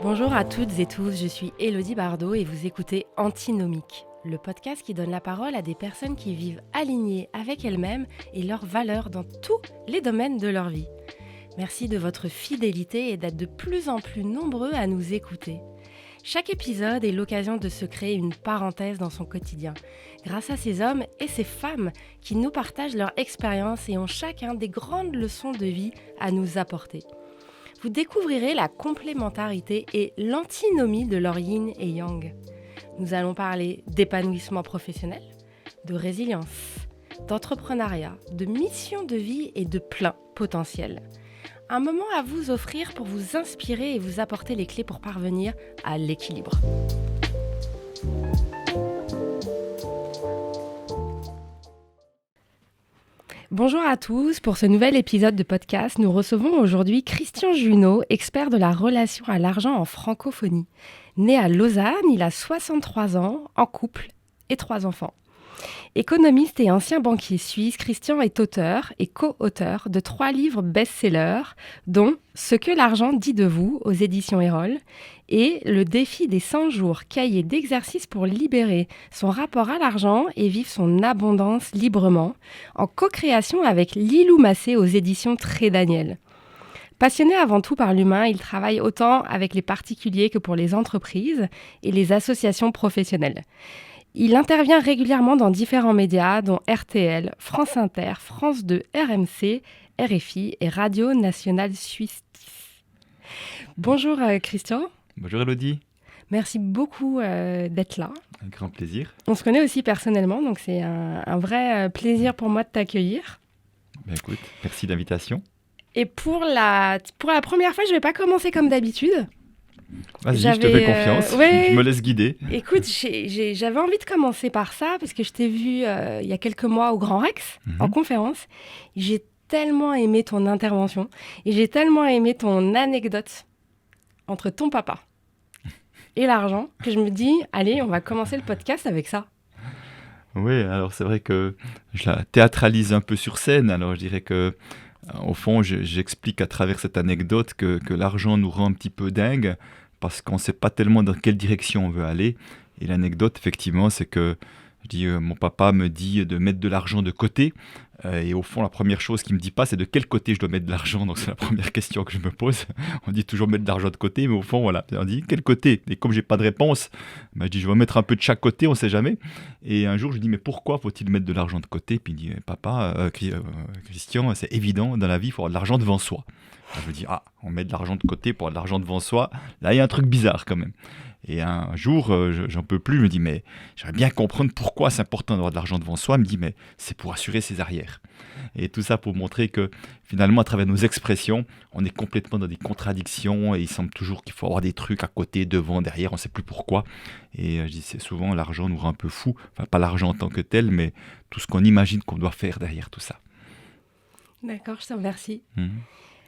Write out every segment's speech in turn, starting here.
Bonjour à toutes et tous, je suis Élodie Bardot et vous écoutez Antinomique, le podcast qui donne la parole à des personnes qui vivent alignées avec elles-mêmes et leurs valeurs dans tous les domaines de leur vie. Merci de votre fidélité et d'être de plus en plus nombreux à nous écouter. Chaque épisode est l'occasion de se créer une parenthèse dans son quotidien, grâce à ces hommes et ces femmes qui nous partagent leur expérience et ont chacun des grandes leçons de vie à nous apporter. Vous découvrirez la complémentarité et l'antinomie de leur yin et yang. Nous allons parler d'épanouissement professionnel, de résilience, d'entrepreneuriat, de mission de vie et de plein potentiel. Un moment à vous offrir pour vous inspirer et vous apporter les clés pour parvenir à l'équilibre. Bonjour à tous, pour ce nouvel épisode de podcast, nous recevons aujourd'hui Christian Junot, expert de la relation à l'argent en francophonie. Né à Lausanne, il a 63 ans, en couple et 3 enfants. Économiste et ancien banquier suisse, Christian est auteur et co-auteur de 3 livres best-sellers, dont « Ce que l'argent dit de vous » aux éditions Erol et « Le défi des 100 jours, cahier d'exercice pour libérer son rapport à l'argent et vivre son abondance librement » en co-création avec Lilou Massé aux éditions Trédaniel. Passionné avant tout par l'humain, il travaille autant avec les particuliers que pour les entreprises et les associations professionnelles. Il intervient régulièrement dans différents médias, dont RTL, France Inter, France 2, RMC, RFI et Radio Nationale Suisse. Bonjour Christian. Bonjour Élodie. Merci beaucoup d'être là. Un grand plaisir. On se connaît aussi personnellement, donc c'est un vrai plaisir pour moi de t'accueillir. Ben écoute, merci de l'invitation. Et pour la première fois, je ne vais pas commencer comme d'habitude. Vas-y, je te fais confiance, je me laisse guider. Écoute, j'avais envie de commencer par ça, parce que je t'ai vu il y a quelques mois au Grand Rex, en conférence. J'ai tellement aimé ton intervention, et j'ai tellement aimé ton anecdote entre ton papa et l'argent, que je me dis, allez, on va commencer le podcast avec ça. Oui, alors c'est vrai que je la théâtralise un peu sur scène, alors je dirais que au fond, j'explique à travers cette anecdote que l'argent nous rend un petit peu dingue parce qu'on ne sait pas tellement dans quelle direction on veut aller. Et l'anecdote, effectivement, c'est que mon papa me dit de mettre de l'argent de côté. Et au fond, la première chose qu'il ne me dit pas, c'est de quel côté je dois mettre de l'argent. Donc c'est la première question que je me pose. On dit toujours mettre de l'argent de côté, mais au fond, voilà. On dit quel côté. Et comme je n'ai pas de réponse, je dis je vais mettre un peu de chaque côté, on ne sait jamais. Et un jour, je lui dis mais pourquoi faut-il mettre de l'argent de côté? Puis il dit papa, Christian, c'est évident, dans la vie, il faut avoir de l'argent devant soi. Alors, je me dis on met de l'argent de côté pour avoir de l'argent devant soi. Là, il y a un truc bizarre quand même. Et un jour, j'en peux plus, je me dis, mais j'aimerais bien comprendre pourquoi c'est important d'avoir de l'argent devant soi. Il me dit, mais c'est pour assurer ses arrières. Et tout ça pour montrer que finalement, à travers nos expressions, on est complètement dans des contradictions et il semble toujours qu'il faut avoir des trucs à côté, devant, derrière, on ne sait plus pourquoi. Et je dis, c'est souvent l'argent nous rend un peu fous. Enfin, pas l'argent en tant que tel, mais tout ce qu'on imagine qu'on doit faire derrière tout ça. D'accord, je te remercie.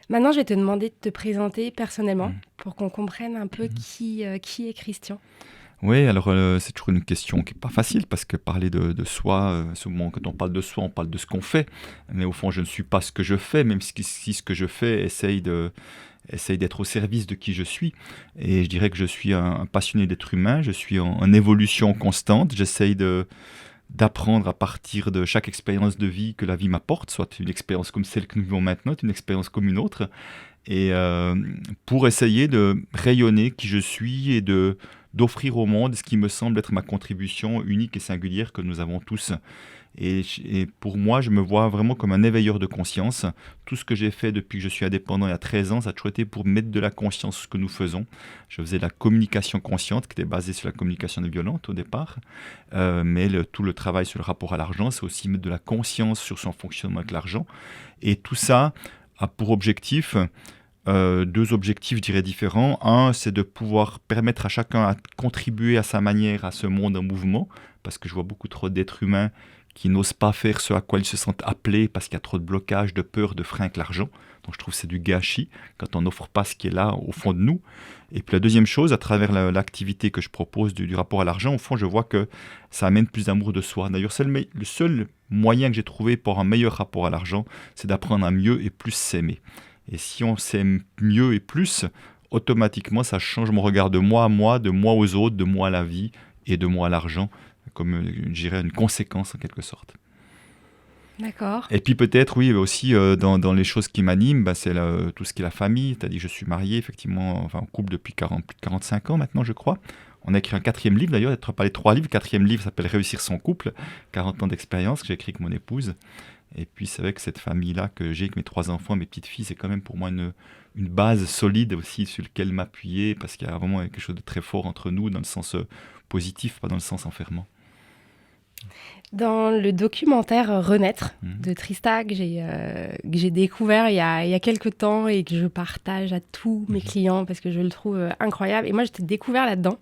Maintenant, je vais te demander de te présenter personnellement pour qu'on comprenne un peu qui est Christian. Oui, alors c'est toujours une question qui n'est pas facile parce que parler de soi, souvent quand on parle de soi, on parle de ce qu'on fait. Mais au fond, je ne suis pas ce que je fais, même si ce que je fais essaye d'être au service de qui je suis. Et je dirais que je suis un passionné d'être humain, je suis en évolution constante, j'essaye d'apprendre à partir de chaque expérience de vie que la vie m'apporte, soit une expérience comme celle que nous vivons maintenant, une expérience comme une autre, et pour essayer de rayonner qui je suis et d'offrir au monde ce qui me semble être ma contribution unique et singulière que nous avons tous. Et pour moi, je me vois vraiment comme un éveilleur de conscience. Tout ce que j'ai fait depuis que je suis indépendant il y a 13 ans, ça a toujours été pour mettre de la conscience sur ce que nous faisons. Je faisais de la communication consciente, qui était basée sur la communication non violente au départ. Mais tout le travail sur le rapport à l'argent, c'est aussi mettre de la conscience sur son fonctionnement avec l'argent. Et tout ça a pour objectif... 2 objectifs, je dirais, différents. Un, c'est de pouvoir permettre à chacun de contribuer à sa manière à ce monde en mouvement, parce que je vois beaucoup trop d'êtres humains qui n'osent pas faire ce à quoi ils se sentent appelés parce qu'il y a trop de blocages, de peur, de freins avec l'argent. Donc je trouve que c'est du gâchis quand on n'offre pas ce qui est là au fond de nous. Et puis la deuxième chose, à travers l'activité que je propose du rapport à l'argent, au fond, je vois que ça amène plus d'amour de soi. D'ailleurs, le seul moyen que j'ai trouvé pour un meilleur rapport à l'argent, c'est d'apprendre à mieux et plus s'aimer. Et si on s'aime mieux et plus, automatiquement, ça change mon regard de moi à moi, de moi aux autres, de moi à la vie et de moi à l'argent, comme, je dirais, une conséquence en quelque sorte. D'accord. Et puis peut-être, oui, aussi dans les choses qui m'animent, c'est tout ce qui est la famille. C'est-à-dire que je suis marié, effectivement, enfin en couple depuis plus de 45 ans maintenant, je crois. On a écrit un 4e livre d'ailleurs, d'être parlé 3 livres. Le 4e livre s'appelle Réussir son couple, 40 ans d'expérience que j'ai écrit avec mon épouse. Et puis c'est vrai que cette famille-là que j'ai avec mes 3 enfants, mes petites filles, c'est quand même pour moi une base solide aussi sur laquelle m'appuyer, parce qu'il y a vraiment quelque chose de très fort entre nous, dans le sens positif, pas dans le sens enfermant. Dans le documentaire Renaître Mhm. de Trista que j'ai découvert il y a quelques temps et que je partage à tous mes clients parce que je le trouve incroyable. Et moi, je t'ai découvert là-dedans.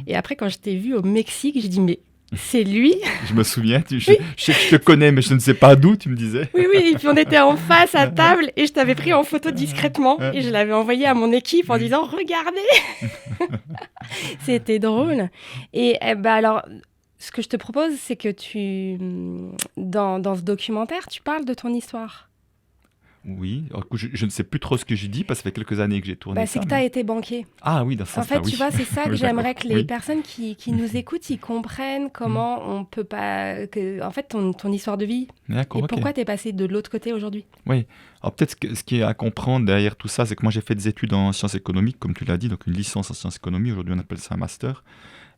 Et après, quand je t'ai vu au Mexique, j'ai dit, mais c'est lui. Je me souviens, je sais que je te connais, mais je ne sais pas d'où, tu me disais. Oui, oui, et puis on était en face à table et je t'avais pris en photo discrètement et je l'avais envoyé à mon équipe en disant, regardez. C'était drôle. Et alors, ce que je te propose, c'est que dans ce documentaire, tu parles de ton histoire. Oui, alors, je ne sais plus trop ce que j'ai dit, parce que ça fait quelques années que j'ai tourné ça. C'est que tu as été banquier. Ah oui, dans ce sens-là, En fait, tu vois, c'est ça que Oui, j'aimerais d'accord. que les Oui. personnes qui nous écoutent, ils comprennent comment on peut pas... en fait, ton histoire de vie D'accord, et ok. pourquoi tu es passé de l'autre côté aujourd'hui. Oui, alors peut-être ce qui est à comprendre derrière tout ça, c'est que moi j'ai fait des études en sciences économiques, comme tu l'as dit, donc une licence en sciences économiques, aujourd'hui on appelle ça un master.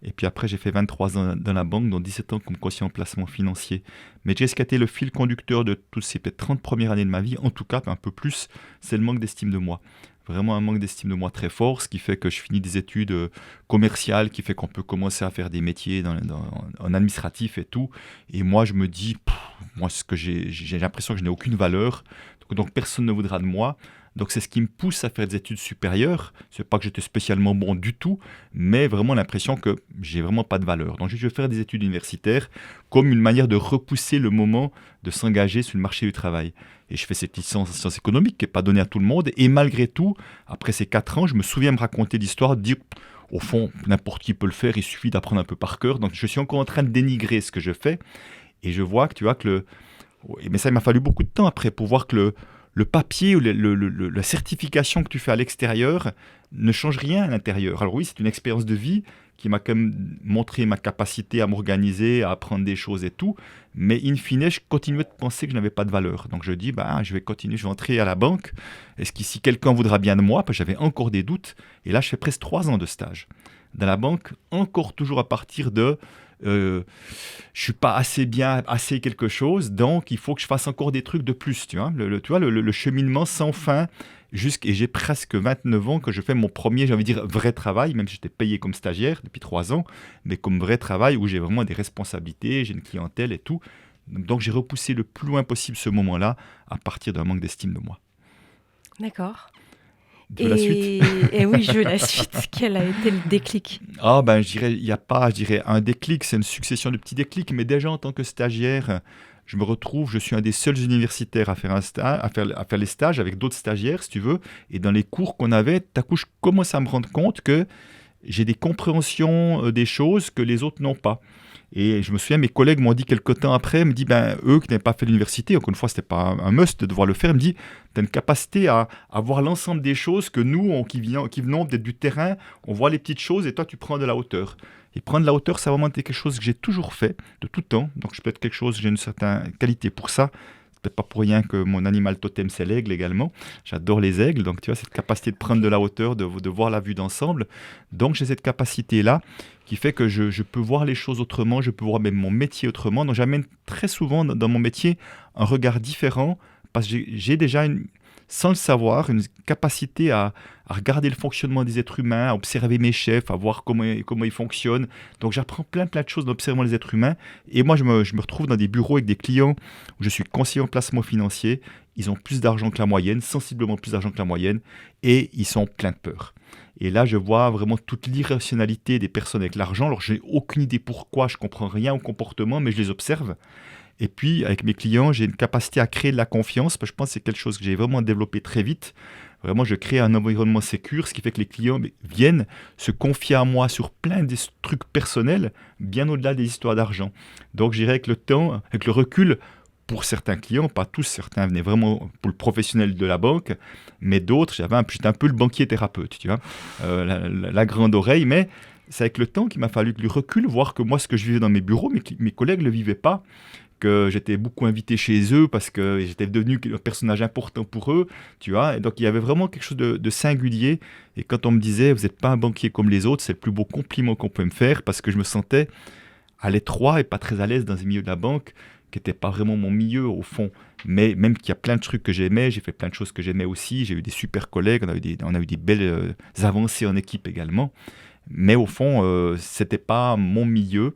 Et puis après j'ai fait 23 ans dans la banque, dont 17 ans comme conseiller en placement financier. Mais ce qui a été le fil conducteur de toutes ces peut-être 30 premières années de ma vie, en tout cas un peu plus, c'est le manque d'estime de moi. Vraiment un manque d'estime de moi très fort, ce qui fait que je finis des études commerciales, qui fait qu'on peut commencer à faire des métiers en administratif et tout. Et moi je me dis, moi j'ai l'impression que je n'ai aucune valeur, donc personne ne voudra de moi. Donc c'est ce qui me pousse à faire des études supérieures. C'est pas que j'étais spécialement bon du tout, mais vraiment l'impression que j'ai vraiment pas de valeur. Donc je vais faire des études universitaires comme une manière de repousser le moment de s'engager sur le marché du travail. Et je fais cette licence en sciences économiques qui n'est pas donnée à tout le monde. Et malgré tout, après ces 4 ans, je me souviens me raconter l'histoire, de dire, au fond, n'importe qui peut le faire, il suffit d'apprendre un peu par cœur. Donc je suis encore en train de dénigrer ce que je fais. Et je vois que, tu vois, mais ça, il m'a fallu beaucoup de temps après pour voir que le papier ou la certification que tu fais à l'extérieur ne change rien à l'intérieur. Alors oui, c'est une expérience de vie qui m'a quand même montré ma capacité à m'organiser, à apprendre des choses et tout. Mais in fine, je continuais de penser que je n'avais pas de valeur. Donc je dis, je vais continuer, je vais entrer à la banque. Est-ce qu'ici quelqu'un voudra bien de moi? Parce que j'avais encore des doutes. Et là, je fais presque 3 ans de stage. Dans la banque, encore toujours à partir de... je suis pas assez bien, assez quelque chose, donc il faut que je fasse encore des trucs de plus, tu vois, le cheminement sans fin, et j'ai presque 29 ans que je fais mon premier, j'ai envie de dire, vrai travail, même si j'étais payé comme stagiaire depuis 3 ans, mais comme vrai travail où j'ai vraiment des responsabilités, j'ai une clientèle et tout. Donc j'ai repoussé le plus loin possible ce moment-là à partir d'un manque d'estime de moi. D'accord. La suite. Et oui, je veux la suite. Quel a été le déclic? Je dirais, il n'y a pas, un déclic, c'est une succession de petits déclics, mais déjà en tant que stagiaire, je suis un des seuls universitaires à faire les stages avec d'autres stagiaires, si tu veux, et dans les cours qu'on avait, tout à coup, je commence à me rendre compte que j'ai des compréhensions des choses que les autres n'ont pas. Et je me souviens, mes collègues m'ont dit quelques temps après, me dit, eux qui n'avaient pas fait l'université, encore une fois, ce n'était pas un must de devoir le faire, me dit, tu as une capacité à voir l'ensemble des choses que nous, qui venons peut-être du terrain, on voit les petites choses et toi, tu prends de la hauteur. Et prendre de la hauteur, ça a vraiment été quelque chose que j'ai toujours fait, de tout temps. Donc, je peux être quelque chose, j'ai une certaine qualité pour ça. C'est peut-être pas pour rien que mon animal totem, c'est l'aigle également. J'adore les aigles. Donc, tu vois, cette capacité de prendre de la hauteur, de voir la vue d'ensemble. Donc, j'ai cette capacité-là qui fait que je peux voir les choses autrement, je peux voir même mon métier autrement. Donc, j'amène très souvent dans mon métier un regard différent parce que j'ai déjà sans le savoir, une capacité à regarder le fonctionnement des êtres humains, à observer mes chefs, à voir comment ils fonctionnent. Donc j'apprends plein de choses en observant les êtres humains. Et moi, je me retrouve dans des bureaux avec des clients où je suis conseiller en placement financier. Ils ont plus d'argent que la moyenne, sensiblement plus d'argent que la moyenne, et ils sont pleins de peur. Et là, je vois vraiment toute l'irrationalité des personnes avec l'argent. Alors, je n'ai aucune idée pourquoi, je ne comprends rien au comportement, mais je les observe. Et puis, avec mes clients, j'ai une capacité à créer de la confiance, parce que je pense que c'est quelque chose que j'ai vraiment développé très vite. Vraiment, je crée un environnement sécure, ce qui fait que les clients viennent se confier à moi sur plein de trucs personnels, bien au-delà des histoires d'argent. Donc, je dirais avec le temps, avec le recul, pour certains clients, pas tous, certains venaient vraiment pour le professionnel de la banque, mais d'autres, j'étais un peu le banquier thérapeute, tu vois, la grande oreille, mais c'est avec le temps qu'il m'a fallu du recul, voir que moi, ce que je vivais dans mes bureaux, mes collègues ne le vivaient pas, que j'étais beaucoup invité chez eux parce que j'étais devenu un personnage important pour eux, tu vois. Et donc, il y avait vraiment quelque chose de singulier. Et quand on me disait, vous n'êtes pas un banquier comme les autres, c'est le plus beau compliment qu'on peut me faire parce que je me sentais à l'étroit et pas très à l'aise dans un milieu de la banque qui n'était pas vraiment mon milieu au fond. Mais même qu'il y a plein de trucs que j'aimais, j'ai fait plein de choses que j'aimais aussi. J'ai eu des super collègues, on a eu des belles avancées en équipe également. Mais au fond, c'était pas mon milieu.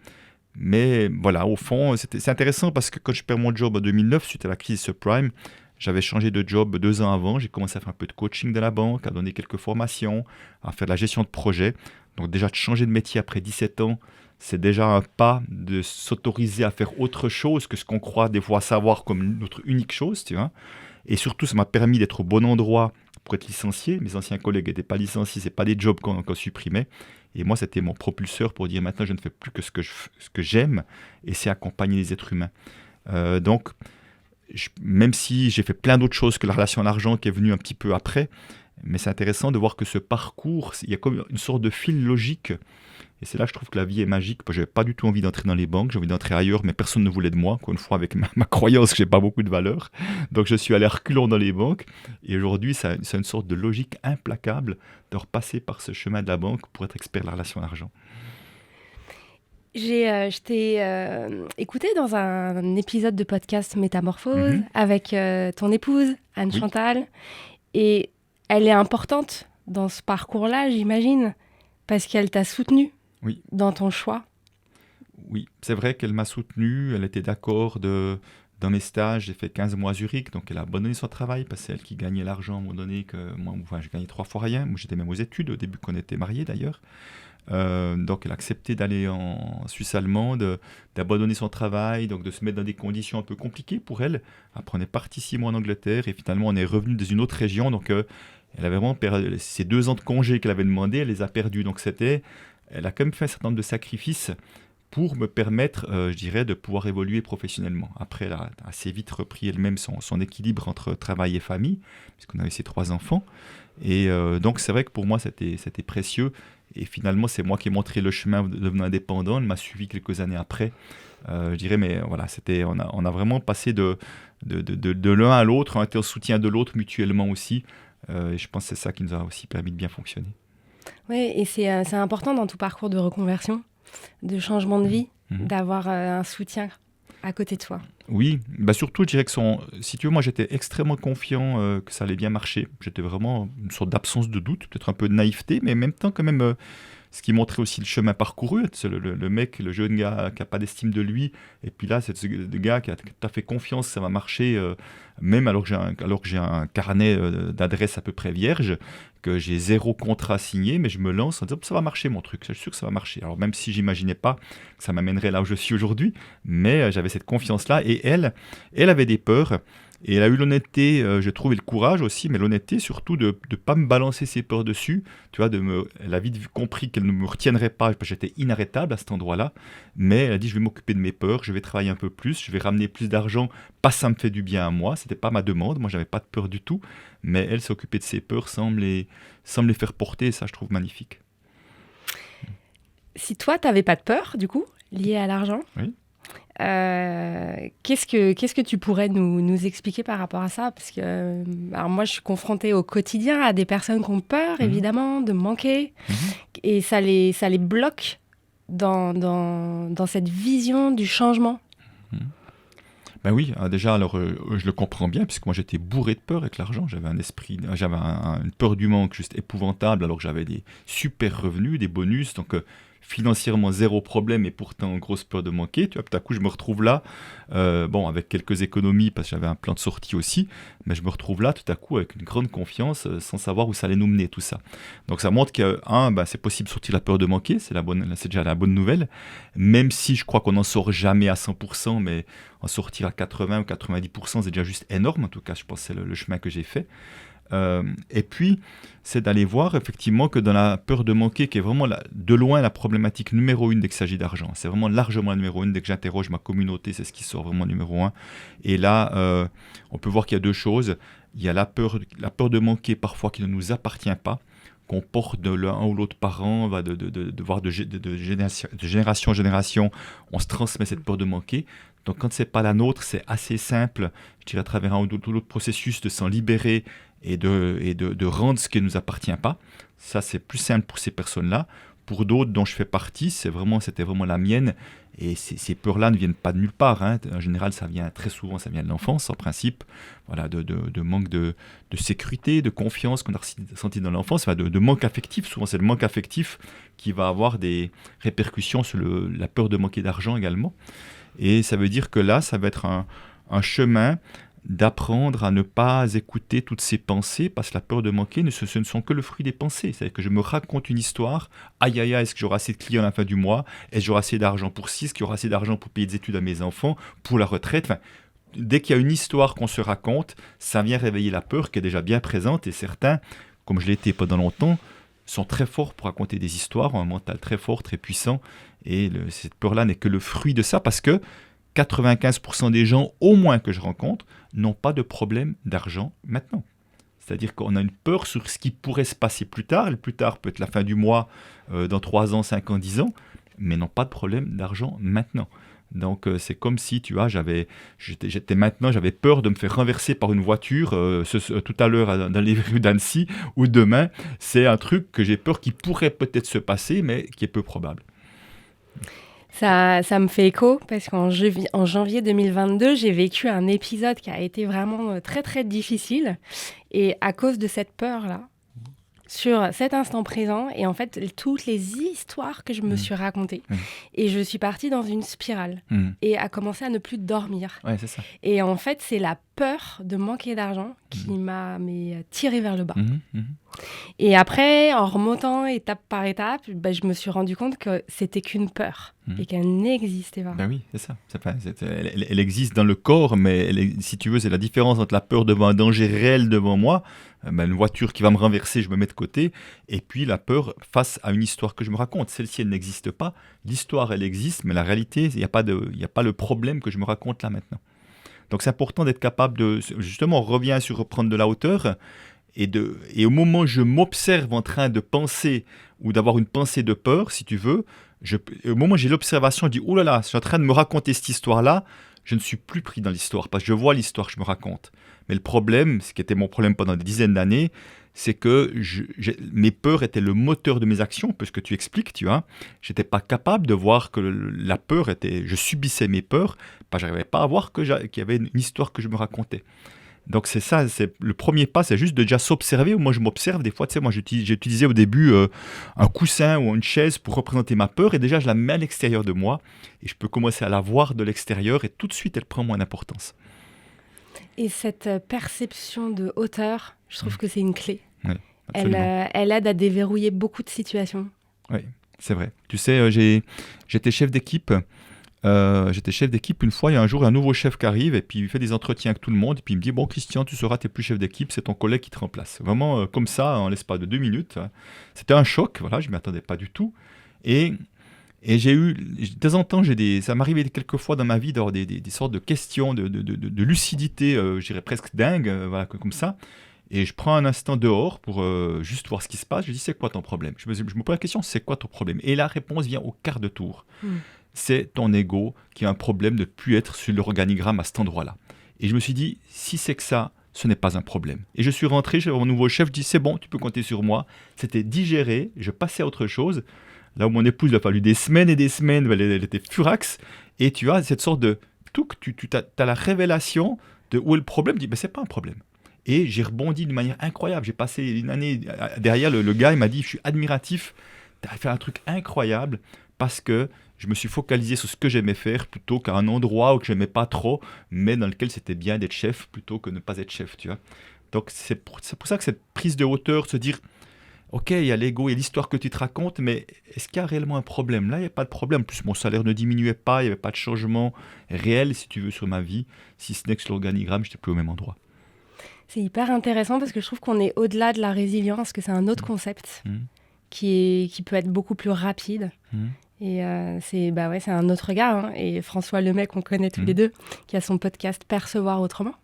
Mais voilà, au fond, c'est intéressant parce que quand je perds mon job en 2009, suite à la crise subprime, j'avais changé de job 2 ans avant. J'ai commencé à faire un peu de coaching de la banque, à donner quelques formations, à faire de la gestion de projet. Donc déjà, de changer de métier après 17 ans, c'est déjà un pas de s'autoriser à faire autre chose que ce qu'on croit des fois savoir comme notre unique chose, tu vois. Et surtout, ça m'a permis d'être au bon endroit pour être licencié. Mes anciens collègues n'étaient pas licenciés, ce n'est pas des jobs qu'on supprimait. Et moi, c'était mon propulseur pour dire maintenant, je ne fais plus que ce que j'aime, et c'est accompagner les êtres humains. Donc, même si j'ai fait plein d'autres choses que la relation à l'argent qui est venue un petit peu après, mais c'est intéressant de voir que ce parcours, il y a comme une sorte de fil logique. Et c'est là que je trouve que la vie est magique. Je n'avais pas du tout envie d'entrer dans les banques, j'ai envie d'entrer ailleurs, mais personne ne voulait de moi, encore une fois, avec ma croyance que je n'ai pas beaucoup de valeur. Donc je suis allé reculons dans les banques. Et aujourd'hui, c'est une sorte de logique implacable de repasser par ce chemin de la banque pour être expert de la relation à l'argent. Je t'ai écouté dans un épisode de podcast Métamorphose avec ton épouse, Anne Chantal. Et elle est importante dans ce parcours-là, j'imagine, parce qu'elle t'a soutenu dans ton choix. Oui, c'est vrai qu'elle m'a soutenu. Elle était d'accord dans mes stages. J'ai fait 15 mois à Zurich, donc elle a abandonné son travail parce que c'est elle qui gagnait l'argent à un moment donné que moi, je gagnais 3 fois rien. Moi, j'étais même aux études au début qu'on était mariés d'ailleurs. Donc elle a accepté d'aller en Suisse allemande, d'abandonner son travail, donc de se mettre dans des conditions un peu compliquées pour elle. Après on est parti 6 mois en Angleterre et finalement on est revenu dans une autre région. Donc elle avait vraiment perdu ces 2 ans de congé qu'elle avait demandé, elle les a perdus. Donc elle a quand même fait un certain nombre de sacrifices pour me permettre, je dirais, de pouvoir évoluer professionnellement. Après, elle a assez vite repris elle-même son équilibre entre travail et famille, puisqu'on avait ses 3 enfants. Et donc, c'est vrai que pour moi, c'était précieux. Et finalement, c'est moi qui ai montré le chemin de devenir indépendant. Elle m'a suivi quelques années après. Je dirais, mais voilà, on a vraiment passé de l'un à l'autre, on a été en soutien de l'autre mutuellement aussi. Et je pense que c'est ça qui nous a aussi permis de bien fonctionner. Oui, et c'est important dans tout parcours de reconversion, de changement de vie, d'avoir un soutien à côté de soi. Oui, surtout, je dirais que si tu veux, moi j'étais extrêmement confiant que ça allait bien marcher. J'étais vraiment une sorte d'absence de doute, peut-être un peu de naïveté, mais en même temps quand même ce qui montrait aussi le chemin parcouru. C'est le mec, le jeune gars qui n'a pas d'estime de lui, et puis là c'est ce gars qui a tout à fait confiance que ça va marcher, même alors que j'ai un carnet d'adresses à peu près vierge, que j'ai 0 contrat signé, mais je me lance en disant ça va marcher mon truc, je suis sûr que ça va marcher. Alors même si j'imaginais pas que ça m'amènerait là où je suis aujourd'hui, mais j'avais cette confiance-là, et elle avait des peurs. Et elle a eu l'honnêteté, je trouve, et le courage aussi, mais l'honnêteté surtout de ne pas me balancer ses peurs dessus. Tu vois, elle a vite compris qu'elle ne me retiendrait pas, parce que j'étais inarrêtable à cet endroit-là. Mais elle a dit, je vais m'occuper de mes peurs, je vais travailler un peu plus, je vais ramener plus d'argent, pas ça me fait du bien à moi, c'était pas ma demande, moi j'avais pas de peur du tout. Mais elle s'est occupée de ses peurs sans me les faire porter, et ça je trouve magnifique. Si toi, tu n'avais pas de peur, du coup, liée à l'argent, oui. Qu'est-ce que tu pourrais nous expliquer par rapport à ça? Parce que alors moi, je suis confrontée au quotidien à des personnes qui ont peur, évidemment, de manquer. Et ça les bloque dans cette vision du changement. Ben oui, déjà, alors je le comprends bien, puisque moi j'étais bourré de peur avec l'argent. J'avais une peur du manque juste épouvantable, alors que j'avais des super revenus, des bonus, donc financièrement 0 problème, et pourtant grosse peur de manquer. Tu vois, tout à coup je me retrouve là, avec quelques économies parce que j'avais un plan de sortie aussi, mais je me retrouve là tout à coup avec une grande confiance, sans savoir où ça allait nous mener tout ça. Donc ça montre que c'est possible de sortir la peur de manquer, c'est déjà la bonne nouvelle, même si je crois qu'on n'en sort jamais à 100%, mais en sortir à 80 ou 90%, c'est déjà juste énorme. En tout cas, je pense que c'est le chemin que j'ai fait. Et puis, c'est d'aller voir effectivement que dans la peur de manquer, qui est vraiment de loin la problématique numéro 1 dès qu'il s'agit d'argent, c'est vraiment largement la numéro 1, dès que j'interroge ma communauté, c'est ce qui sort vraiment numéro 1. Et là, on peut voir qu'il y a deux choses. Il y a la peur de manquer parfois qui ne nous appartient pas, qu'on porte de l'un ou l'autre parent, de voir de génération en génération, on se transmet cette peur de manquer. Donc quand ce n'est pas la nôtre, c'est assez simple, je dirais à travers un ou l'autre processus de s'en libérer et de rendre ce qui ne nous appartient pas. Ça, c'est plus simple pour ces personnes-là. Pour d'autres dont je fais partie, c'était vraiment la mienne. Et ces peurs-là ne viennent pas de nulle part. Hein. En général, très souvent, ça vient de l'enfance, en principe. Voilà, de manque de sécurité, de confiance qu'on a ressenti dans l'enfance, de manque affectif. Souvent, c'est le manque affectif qui va avoir des répercussions sur la peur de manquer d'argent également. Et ça veut dire que là, ça va être un chemin d'apprendre à ne pas écouter toutes ces pensées, parce que la peur de manquer, ce ne sont que le fruit des pensées. C'est-à-dire que je me raconte une histoire, aïe aïe aïe, est-ce que j'aurai assez de clients à la fin du mois, est-ce que j'aurai assez d'argent pour ci, est-ce qu'il y aura assez d'argent pour payer des études à mes enfants, pour la retraite, enfin, dès qu'il y a une histoire qu'on se raconte, ça vient réveiller la peur qui est déjà bien présente, et certains, comme je l'ai été pendant longtemps, sont très forts pour raconter des histoires, ont un mental très fort, très puissant, et cette peur-là n'est que le fruit de ça, parce que 95% des gens, au moins que je rencontre, n'ont pas de problème d'argent maintenant. C'est-à-dire qu'on a une peur sur ce qui pourrait se passer plus tard. Le plus tard peut être la fin du mois, dans 3 ans, 5 ans, 10 ans, mais n'ont pas de problème d'argent maintenant. Donc c'est comme si, tu vois, j'avais peur de me faire renverser par une voiture tout à l'heure dans les rues d'Annecy, ou demain, c'est un truc que j'ai peur qui pourrait peut-être se passer, mais qui est peu probable. Ça me fait écho parce qu'en janvier 2022, j'ai vécu un épisode qui a été vraiment très très difficile, et à cause de cette peur-là, sur cet instant présent, et en fait toutes les histoires que je me suis racontées, et je suis partie dans une spirale et a commencé à ne plus dormir. Ouais, c'est ça. Et en fait, c'est la peur de manquer d'argent qui m'a tirée vers le bas. Et après, en remontant étape par étape, je me suis rendu compte que c'était qu'une peur et qu'elle n'existait pas. Ben oui, c'est ça. Elle existe dans le corps, mais si tu veux, c'est la différence entre la peur devant un danger réel devant moi, une voiture qui va me renverser, je me mets de côté, et puis la peur face à une histoire que je me raconte. Celle-ci, elle n'existe pas. L'histoire, elle existe, mais la réalité, il n'y a pas le problème que je me raconte là maintenant. Donc c'est important d'être capable de... Justement, on revient sur reprendre de la hauteur. Et au moment où je m'observe en train de penser ou d'avoir une pensée de peur, si tu veux, au moment où j'ai l'observation, je dis « Oh là là, je suis en train de me raconter cette histoire-là », je ne suis plus pris dans l'histoire parce que je vois l'histoire que je me raconte. Mais le problème, ce qui était mon problème pendant des dizaines d'années, c'est que mes peurs étaient le moteur de mes actions, puisque tu expliques, tu vois. Je n'étais pas capable de voir que la peur était... Je subissais mes peurs, je n'arrivais pas à voir qu'il y avait une histoire que je me racontais. Donc c'est ça, le premier pas, c'est juste de déjà s'observer. Moi je m'observe, des fois, tu sais, moi j'utilisais au début un coussin ou une chaise pour représenter ma peur, et déjà je la mets à l'extérieur de moi, et je peux commencer à la voir de l'extérieur, et tout de suite elle prend moins d'importance. Et cette perception de hauteur, je trouve que c'est une clé. Oui, elle aide à déverrouiller beaucoup de situations. Oui, c'est vrai. Tu sais, j'étais chef d'équipe. Une fois, il y a un jour un nouveau chef qui arrive, et puis il fait des entretiens avec tout le monde, et puis il me dit « Bon Christian, tu seras, t'es plus chef d'équipe, c'est ton collègue qui te remplace. » Vraiment comme ça, en l'espace de 2 minutes. C'était un choc, voilà, je ne m'y attendais pas du tout. Et j'ai eu, de temps en temps, ça m'arrivait quelques fois dans ma vie d'avoir des sortes de questions de lucidité, je dirais presque dingue, voilà, comme ça. Et je prends un instant dehors pour juste voir ce qui se passe. Je dis « C'est quoi ton problème ?» Je me pose la question « C'est quoi ton problème ?» Et la réponse vient au quart de tour. C'est ton ego qui a un problème de ne plus être sur l'organigramme à cet endroit-là. Et je me suis dit, si c'est que ça, ce n'est pas un problème. Et je suis rentré chez mon nouveau chef, je dis, c'est bon, tu peux compter sur moi. C'était digéré, je passais à autre chose. Là où mon épouse, il a fallu des semaines et des semaines, elle était furax. Et tu as cette sorte de... Tu as la révélation de où est le problème, tu dis, c'est pas un problème. Et j'ai rebondi d'une manière incroyable. J'ai passé une année derrière, le gars, il m'a dit, je suis admiratif, tu as fait un truc incroyable, parce que je me suis focalisé sur ce que j'aimais faire plutôt qu'à un endroit où je n'aimais pas trop, mais dans lequel c'était bien d'être chef plutôt que de ne pas être chef, tu vois. Donc c'est pour ça que cette prise de hauteur, se dire, ok, il y a l'ego, il y a l'histoire que tu te racontes, mais est-ce qu'il y a réellement un problème ? Là, il n'y a pas de problème. En plus, mon salaire ne diminuait pas, il n'y avait pas de changement réel, si tu veux, sur ma vie, si ce n'est que sur l'organigramme, je n'étais plus au même endroit. C'est hyper intéressant parce que je trouve qu'on est au-delà de la résilience, que c'est un autre concept qui peut être beaucoup plus rapide. Et c'est un autre gars. Hein. Et François Lemay, qu'on connaît tous les deux, qui a son podcast Percevoir autrement.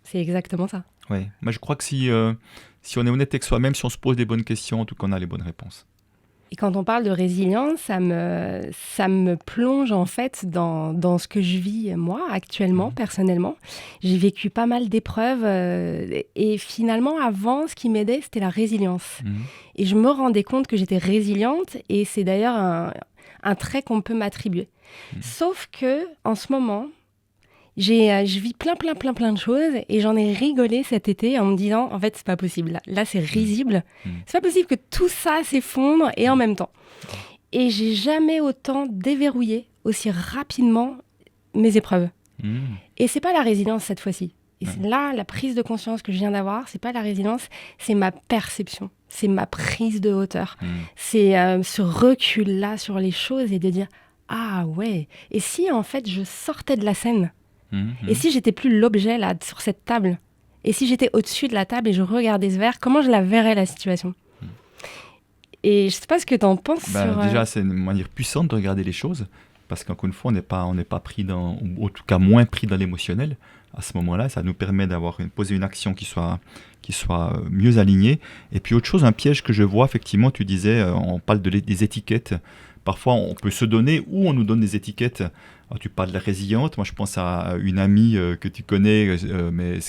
C'est exactement ça. Ouais. Moi, je crois que si on est honnête avec soi-même, si on se pose des bonnes questions, en tout cas, on a les bonnes réponses. Et quand on parle de résilience, ça me plonge en fait dans ce que je vis moi actuellement, personnellement. J'ai vécu pas mal d'épreuves et finalement avant, ce qui m'aidait, c'était la résilience. Et je me rendais compte que j'étais résiliente et c'est d'ailleurs un trait qu'on peut m'attribuer. Sauf que en ce moment, je vis plein de choses et j'en ai rigolé cet été en me disant en fait c'est pas possible, là c'est risible, c'est pas possible que tout ça s'effondre et en même temps. Et j'ai jamais autant déverrouillé aussi rapidement mes épreuves. Et c'est pas la résilience cette fois-ci. Et c'est là la prise de conscience que je viens d'avoir, c'est pas la résilience, c'est ma perception, c'est ma prise de hauteur, c'est ce recul là sur les choses et de dire ah ouais, et si en fait je sortais de la scène. Et si j'étais plus l'objet là sur cette table, et si j'étais au-dessus de la table et je regardais ce verre, comment je la verrais la situation? Et je sais pas ce que tu en penses sur... Déjà, c'est une manière puissante de regarder les choses, parce qu'encore une fois, on n'est pas pris dans, ou en tout cas moins pris dans l'émotionnel. À ce moment-là, ça nous permet poser une action qui soit mieux alignée. Et puis autre chose, un piège que je vois, effectivement, tu disais, on parle des étiquettes. Parfois, on peut se donner ou on nous donne des étiquettes. Alors, tu parles de la résiliente. Moi, je pense à une amie que tu connais, mais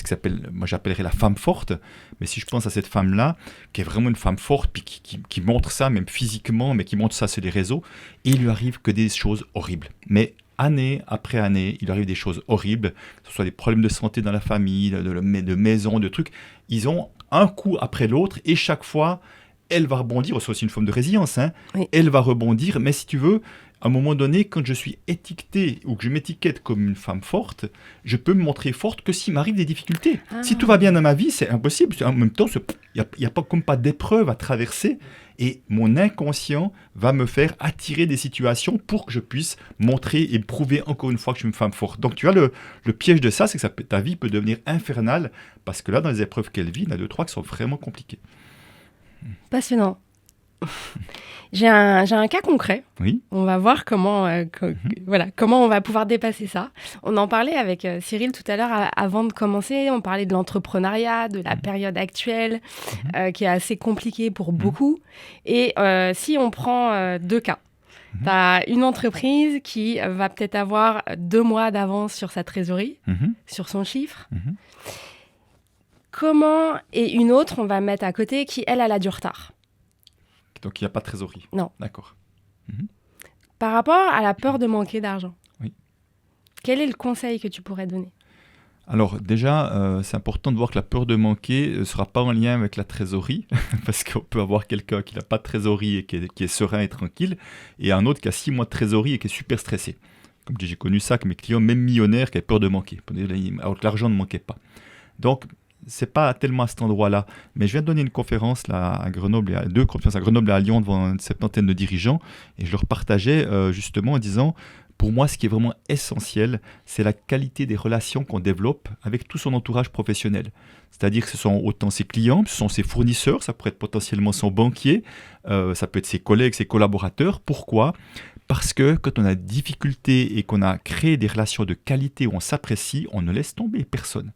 moi, j'appellerais la femme forte. Mais si je pense à cette femme-là, qui est vraiment une femme forte, puis qui montre ça, même physiquement, mais qui montre ça sur les réseaux, et il lui arrive que des choses horribles. Mais année après année, il arrive des choses horribles, que ce soit des problèmes de santé dans la famille, de maison, de trucs. Ils ont un coup après l'autre, et chaque fois, elle va rebondir. C'est aussi une forme de résilience. Hein. Oui. Elle va rebondir, mais si tu veux, à un moment donné, quand je suis étiqueté ou que je m'étiquette comme une femme forte, je peux me montrer forte que s'il m'arrive des difficultés. Si tout va bien dans ma vie, c'est impossible. En même temps, il n'y a pas d'épreuve à traverser. Et mon inconscient va me faire attirer des situations pour que je puisse montrer et prouver encore une fois que je suis une femme forte. Donc, tu vois, le piège de ça, c'est que ta vie peut devenir infernale parce que là, dans les épreuves qu'elle vit, il y en a 2-3 qui sont vraiment compliquées. Passionnant. J'ai un cas concret. Oui. On va voir comment on va pouvoir dépasser ça. On en parlait avec Cyril tout à l'heure avant de commencer. On parlait de l'entrepreneuriat, de la période actuelle qui est assez compliquée pour beaucoup. Et si on prend deux cas, tu as une entreprise qui va peut-être avoir 2 mois d'avance sur sa trésorerie, sur son chiffre. Et une autre, on va mettre à côté, qui, elle a du retard. Donc, il n'y a pas de trésorerie. Non. D'accord. Par rapport à la peur de manquer d'argent, oui. Quel est le conseil que tu pourrais donner? Alors, déjà, c'est important de voir que la peur de manquer ne sera pas en lien avec la trésorerie, parce qu'on peut avoir quelqu'un qui n'a pas de trésorerie et qui est serein et tranquille, et un autre qui a 6 mois de trésorerie et qui est super stressé. Comme j'ai connu ça avec mes clients, même millionnaires, qui avaient peur de manquer, alors que l'argent ne manquait pas. Donc, c'est pas tellement à cet endroit-là, mais je viens de donner une conférence là, à Grenoble, deux conférences à Grenoble et à Lyon devant une 70aine de dirigeants, et je leur partageais justement en disant, pour moi, ce qui est vraiment essentiel, c'est la qualité des relations qu'on développe avec tout son entourage professionnel. C'est-à-dire que ce sont autant ses clients, ce sont ses fournisseurs, ça pourrait être potentiellement son banquier, ça peut être ses collègues, ses collaborateurs. Pourquoi ? Parce que quand on a des difficultés et qu'on a créé des relations de qualité où on s'apprécie, on ne laisse tomber personne.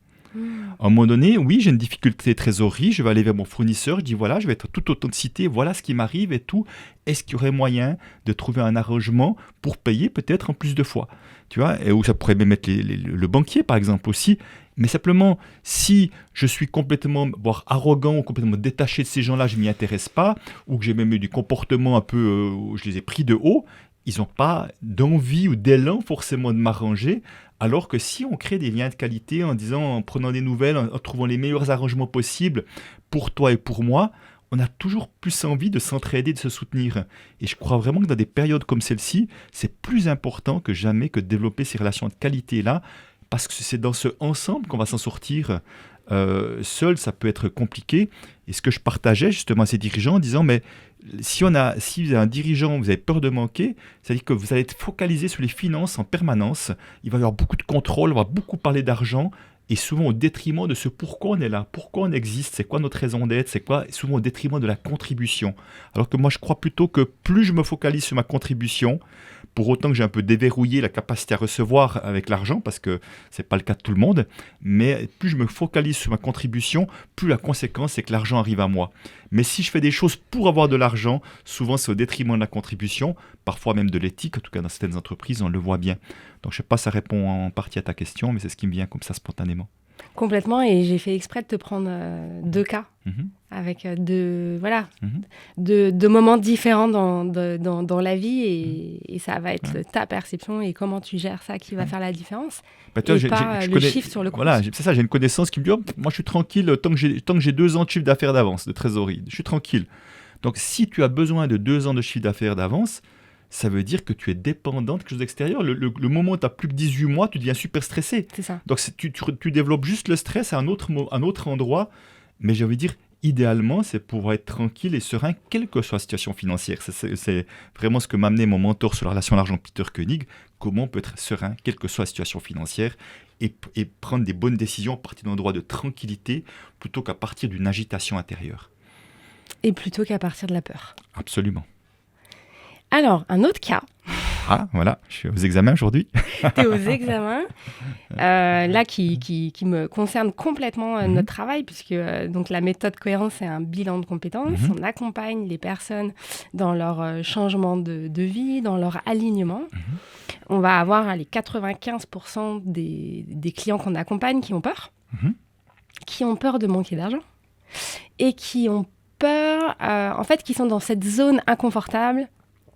À un moment donné, oui, j'ai une difficulté de trésorerie, je vais aller vers mon fournisseur, je dis voilà, je vais être toute authenticité, voilà ce qui m'arrive et tout. Est-ce qu'il y aurait moyen de trouver un arrangement pour payer peut-être en plus de fois, tu vois, et où ça pourrait même être le banquier par exemple aussi. Mais simplement, si je suis complètement arrogant ou complètement détaché de ces gens-là, je ne m'y intéresse pas, ou que j'ai même eu du comportement un peu où je les ai pris de haut, ils n'ont pas d'envie ou d'élan forcément de m'arranger. Alors que si on crée des liens de qualité en prenant des nouvelles, en trouvant les meilleurs arrangements possibles pour toi et pour moi, on a toujours plus envie de s'entraider, de se soutenir. Et je crois vraiment que dans des périodes comme celle-ci, c'est plus important que jamais que de développer ces relations de qualité-là, parce que c'est dans ce ensemble qu'on va s'en sortir. Seul, ça peut être compliqué. Et ce que je partageais justement à ces dirigeants en disant, mais si vous avez un dirigeant, vous avez peur de manquer, c'est-à-dire que vous allez être focalisé sur les finances en permanence, il va y avoir beaucoup de contrôle, on va beaucoup parler d'argent, et souvent au détriment de ce pourquoi on est là, pourquoi on existe, c'est quoi notre raison d'être, c'est quoi, souvent au détriment de la contribution. Alors que moi, je crois plutôt que plus je me focalise sur ma contribution, pour autant que j'ai un peu déverrouillé la capacité à recevoir avec l'argent, parce que ce n'est pas le cas de tout le monde, mais plus je me focalise sur ma contribution, plus la conséquence, c'est que l'argent arrive à moi. Mais si je fais des choses pour avoir de l'argent, souvent c'est au détriment de la contribution, parfois même de l'éthique, en tout cas dans certaines entreprises, on le voit bien. Donc je ne sais pas si ça répond en partie à ta question, mais c'est ce qui me vient comme ça spontanément. Complètement, et j'ai fait exprès de te prendre deux cas, Mhm. avec deux Mhm. moments différents dans la vie, et ça va être ta perception et comment tu gères ça qui va faire la différence, Bah, toi, et pas le chiffre sur le compte. Voilà, c'est ça, j'ai une connaissance qui me dit oh, moi je suis tranquille tant que j'ai 2 ans de chiffre d'affaires d'avance, de trésorerie. Je suis tranquille. Donc si tu as besoin de 2 ans de chiffre d'affaires d'avance, ça veut dire que tu es dépendant de quelque chose d'extérieur. Le moment où tu n'as plus que 18 mois, tu deviens super stressé. C'est ça. Donc tu développes juste le stress à un autre endroit. Mais j'ai envie de dire, idéalement, c'est pouvoir être tranquille et serein, quelle que soit la situation financière. C'est vraiment ce que m'a amené mon mentor sur la relation à l'argent, Peter Koenig. Comment on peut être serein, quelle que soit la situation financière, et prendre des bonnes décisions à partir d'un endroit de tranquillité, plutôt qu'à partir d'une agitation intérieure. Et plutôt qu'à partir de la peur. Absolument. Alors, un autre cas. Ah, voilà, je suis aux examens aujourd'hui. Tu es aux examens, là qui me concerne complètement notre travail, puisque donc la méthode cohérence, c'est un bilan de compétences. On accompagne les personnes dans leur changement de vie, dans leur alignement. On va avoir les 95% des clients qu'on accompagne qui ont peur de manquer d'argent, et qui ont peur, en fait, qui sont dans cette zone inconfortable,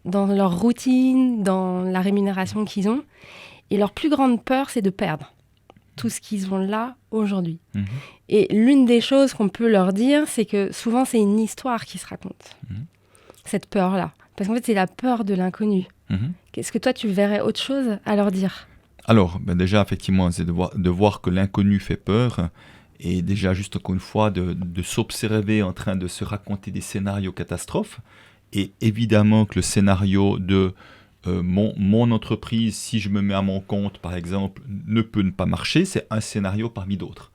dans leur routine, dans la rémunération qu'ils ont. Et leur plus grande peur, c'est de perdre tout ce qu'ils ont là aujourd'hui. Et l'une des choses qu'on peut leur dire, c'est que souvent, c'est une histoire qui se raconte, cette peur-là. Parce qu'en fait, c'est la peur de l'inconnu. Est-ce que toi, tu verrais autre chose à leur dire ? Alors, déjà, effectivement, c'est de voir que l'inconnu fait peur. Et déjà, juste encore une fois, de s'observer en train de se raconter des scénarios catastrophes. Et évidemment que le scénario de mon entreprise, si je me mets à mon compte, par exemple, ne peut ne pas marcher, c'est un scénario parmi d'autres.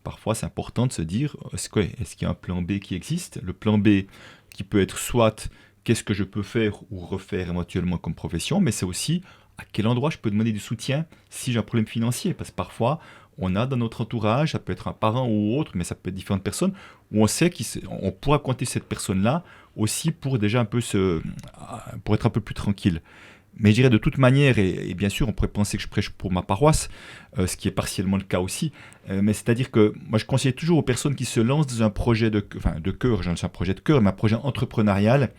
Parfois, c'est important de se dire, est-ce qu'il y a un plan B qui existe ? Le plan B qui peut être soit qu'est-ce que je peux faire ou refaire éventuellement comme profession, mais c'est aussi à quel endroit je peux demander du soutien si j'ai un problème financier. Parce que parfois, on a dans notre entourage, ça peut être un parent ou autre, mais ça peut être différentes personnes, où on sait qu'on pourra compter cette personne-là aussi pour déjà un peu pour être un peu plus tranquille. Mais je dirais de toute manière, et bien sûr on pourrait penser que je prêche pour ma paroisse, ce qui est partiellement le cas aussi, mais c'est-à-dire que moi je conseille toujours aux personnes qui se lancent dans un projet de cœur, un projet de cœur, mais un projet entrepreneurial,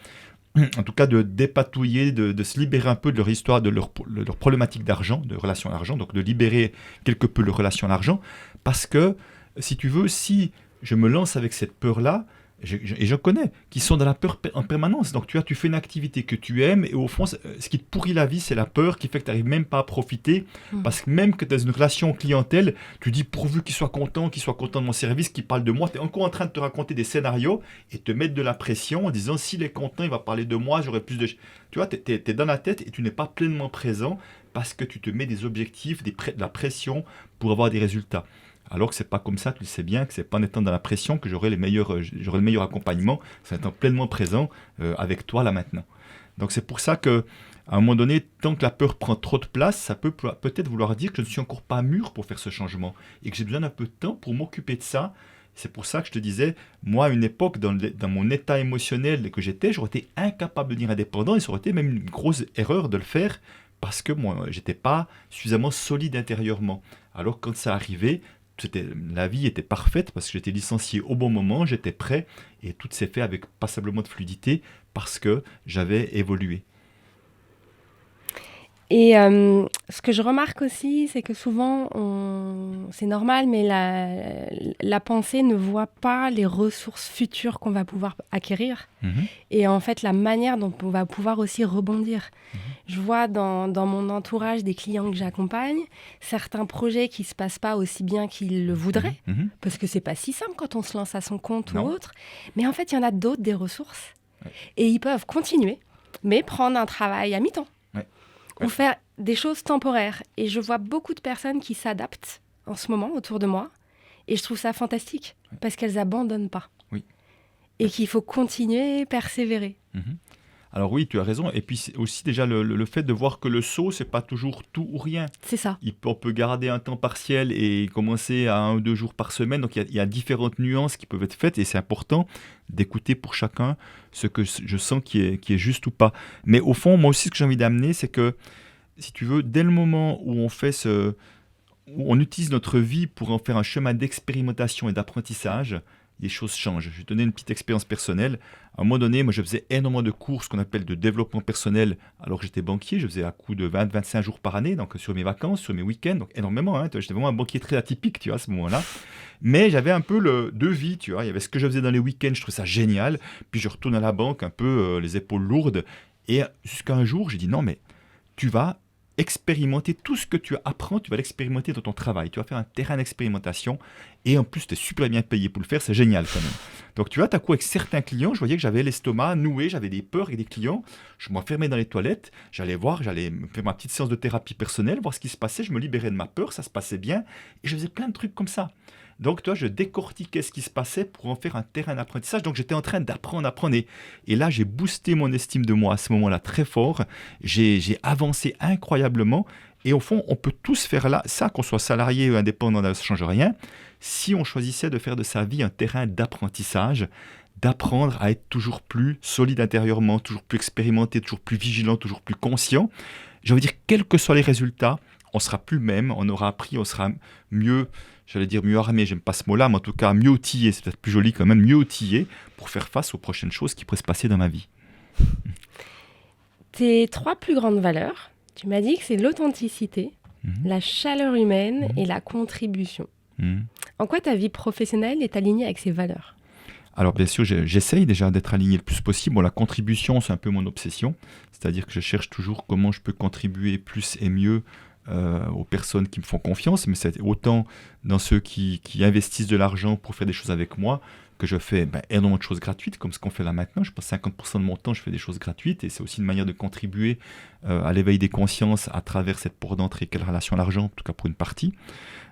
en tout cas de dépatouiller, de se libérer un peu de leur histoire, de leur problématique d'argent, de relation à l'argent, donc de libérer quelque peu leur relation à l'argent, parce que, si tu veux, si je me lance avec cette peur-là, et je connais, qui sont dans la peur en permanence. Donc tu fais une activité que tu aimes, et au fond, ce qui te pourrit la vie, c'est la peur qui fait que tu n'arrives même pas à profiter, parce que même que tu as une relation clientèle, tu dis pourvu qu'il soit content de mon service, qu'il parle de moi, tu es encore en train de te raconter des scénarios, et te mettre de la pression en disant s'il est content, il va parler de moi, j'aurai plus de... Tu vois, tu es dans la tête et tu n'es pas pleinement présent, parce que tu te mets des objectifs, de la pression pour avoir des résultats. Alors que c'est pas comme ça, tu le sais bien, que c'est pas en étant dans la pression que j'aurai le meilleur accompagnement, c'est en étant pleinement présent avec toi là maintenant. Donc c'est pour ça que à un moment donné, tant que la peur prend trop de place, ça peut peut-être vouloir dire que je ne suis encore pas mûr pour faire ce changement et que j'ai besoin d'un peu de temps pour m'occuper de ça. C'est pour ça que je te disais, moi à une époque, dans mon état émotionnel que j'étais, j'aurais été incapable de devenir indépendant, et ça aurait été même une grosse erreur de le faire parce que moi, j'étais pas suffisamment solide intérieurement. Alors quand ça arrivait, la vie était parfaite parce que j'étais licencié au bon moment, j'étais prêt, et tout s'est fait avec passablement de fluidité parce que j'avais évolué. Et ce que je remarque aussi, c'est que souvent, c'est normal, mais la pensée ne voit pas les ressources futures qu'on va pouvoir acquérir. Et en fait, la manière dont on va pouvoir aussi rebondir. Je vois dans mon entourage des clients que j'accompagne, certains projets qui ne se passent pas aussi bien qu'ils le voudraient, parce que ce n'est pas si simple quand on se lance à son compte ou autre. Mais en fait, il y en a d'autres, des ressources. Et ils peuvent continuer, mais prendre un travail à mi-temps. Ou faire des choses temporaires. Et je vois beaucoup de personnes qui s'adaptent en ce moment autour de moi. Et je trouve ça fantastique parce qu'elles abandonnent pas. Oui. Et qu'il faut continuer, persévérer. Mhm. Alors oui, tu as raison. Et puis c'est aussi déjà le fait de voir que le saut, c'est pas toujours tout ou rien. C'est ça. On peut garder un temps partiel et commencer à 1 ou 2 jours par semaine. Donc il y a différentes nuances qui peuvent être faites et c'est important d'écouter pour chacun ce que je sens qui est juste ou pas. Mais au fond, moi aussi, ce que j'ai envie d'amener, c'est que, si tu veux, dès le moment où où on utilise notre vie pour en faire un chemin d'expérimentation et d'apprentissage, les choses changent. Je vais te donner une petite expérience personnelle. À un moment donné, moi, je faisais énormément de cours, ce qu'on appelle de développement personnel, alors que j'étais banquier. Je faisais à coup de 20-25 jours par année, donc sur mes vacances, sur mes week-ends, donc énormément. Hein. J'étais vraiment un banquier très atypique, tu vois, à ce moment-là. Mais j'avais un peu deux vies, tu vois. Il y avait ce que je faisais dans les week-ends, je trouvais ça génial. Puis je retourne à la banque, un peu les épaules lourdes. Et jusqu'à un jour, j'ai dit non, mais tu vas expérimenter tout ce que tu apprends, tu vas l'expérimenter dans ton travail. Tu vas faire un terrain d'expérimentation et en plus, tu es super bien payé pour le faire, c'est génial quand même. Donc tu vois, t'as quoi avec certains clients, je voyais que j'avais l'estomac noué, j'avais des peurs avec des clients, je m'enfermais dans les toilettes, j'allais me faire ma petite séance de thérapie personnelle, voir ce qui se passait, je me libérais de ma peur, ça se passait bien et je faisais plein de trucs comme ça. Donc, toi, je décortiquais ce qui se passait pour en faire un terrain d'apprentissage. Donc, j'étais en train d'apprendre. Et là, j'ai boosté mon estime de moi à ce moment-là très fort. J'ai avancé incroyablement. Et au fond, on peut tous faire ça, qu'on soit salarié ou indépendant, ça ne change rien. Si on choisissait de faire de sa vie un terrain d'apprentissage, d'apprendre à être toujours plus solide intérieurement, toujours plus expérimenté, toujours plus vigilant, toujours plus conscient, j'ai envie de dire, quels que soient les résultats, on sera plus le même, on aura appris, on sera mieux, j'allais dire mieux armé, j'aime pas ce mot-là, mais en tout cas mieux outillé, c'est peut-être plus joli quand même, mieux outillé pour faire face aux prochaines choses qui pourraient se passer dans ma vie. Tes 3 plus grandes valeurs, tu m'as dit que c'est l'authenticité, la chaleur humaine et la contribution. En quoi ta vie professionnelle est alignée avec ces valeurs ? Alors bien sûr, j'essaye déjà d'être aligné le plus possible. Bon, la contribution, c'est un peu mon obsession. C'est-à-dire que je cherche toujours comment je peux contribuer plus et mieux aux personnes qui me font confiance. Mais c'est autant dans ceux qui investissent de l'argent pour faire des choses avec moi que je fais énormément de choses gratuites, comme ce qu'on fait là maintenant. Je passe 50% de mon temps, je fais des choses gratuites. Et c'est aussi une manière de contribuer à l'éveil des consciences à travers cette porte d'entrée qu'est la relation à l'argent, en tout cas pour une partie.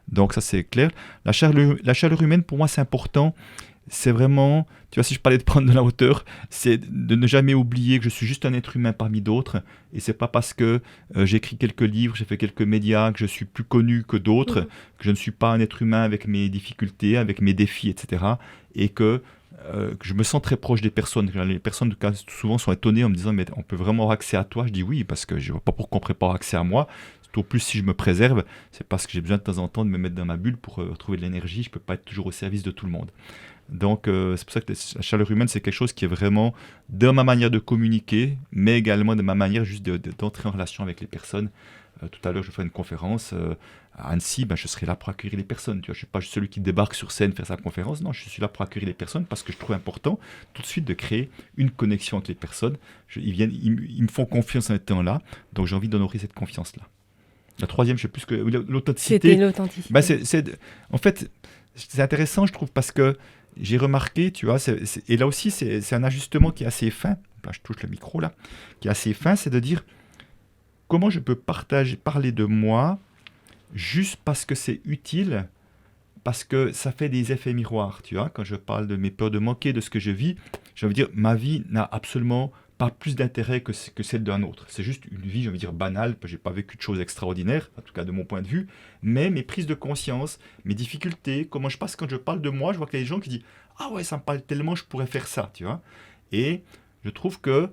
Donc ça, c'est clair. La chaleur humaine, pour moi, c'est important. C'est vraiment, tu vois, si je parlais de prendre de la hauteur, c'est de ne jamais oublier que je suis juste un être humain parmi d'autres. Et c'est pas parce que j'ai écrit quelques livres, j'ai fait quelques médias, que je suis plus connu que d'autres, que je ne suis pas un être humain avec mes difficultés, avec mes défis, etc. Et que je me sens très proche des personnes. Les personnes, en tout cas, souvent sont étonnées en me disant, mais on peut vraiment avoir accès à toi. Je dis oui, parce que je ne vois pas pourquoi on ne pourrait pas avoir accès à moi. Au plus, si je me préserve, c'est parce que j'ai besoin de temps en temps de me mettre dans ma bulle pour retrouver de l'énergie. Je ne peux pas être toujours au service de tout le monde. Donc, c'est pour ça que la chaleur humaine, c'est quelque chose qui est vraiment dans ma manière de communiquer, mais également de ma manière juste d'entrer en relation avec les personnes. Tout à l'heure, je ferai une conférence à Annecy, je serai là pour accueillir les personnes. Tu vois, je ne suis pas juste celui qui débarque sur scène faire sa conférence. Non, je suis là pour accueillir les personnes parce que je trouve important tout de suite de créer une connexion avec les personnes. Ils me font confiance en étant là, donc j'ai envie d'honorer cette confiance-là. La troisième, je sais plus que l'authenticité. C'était l'authenticité. En fait, c'est intéressant, je trouve, parce que j'ai remarqué, tu vois, et là aussi, c'est un ajustement qui est assez fin. Je touche le micro là, qui est assez fin, c'est de dire comment je peux parler de moi juste parce que c'est utile, parce que ça fait des effets miroirs, tu vois. Quand je parle de mes peurs de manquer, de ce que je vis, j'ai envie de dire, ma vie n'a absolument pas plus d'intérêt que celle d'un autre. C'est juste une vie, j'ai envie de dire, banale, parce que je n'ai pas vécu de choses extraordinaires, en tout cas de mon point de vue, mais mes prises de conscience, mes difficultés, comment je passe quand je parle de moi, je vois qu'il y a des gens qui disent « Ah ouais, ça me parle tellement, je pourrais faire ça », tu vois. Et je trouve que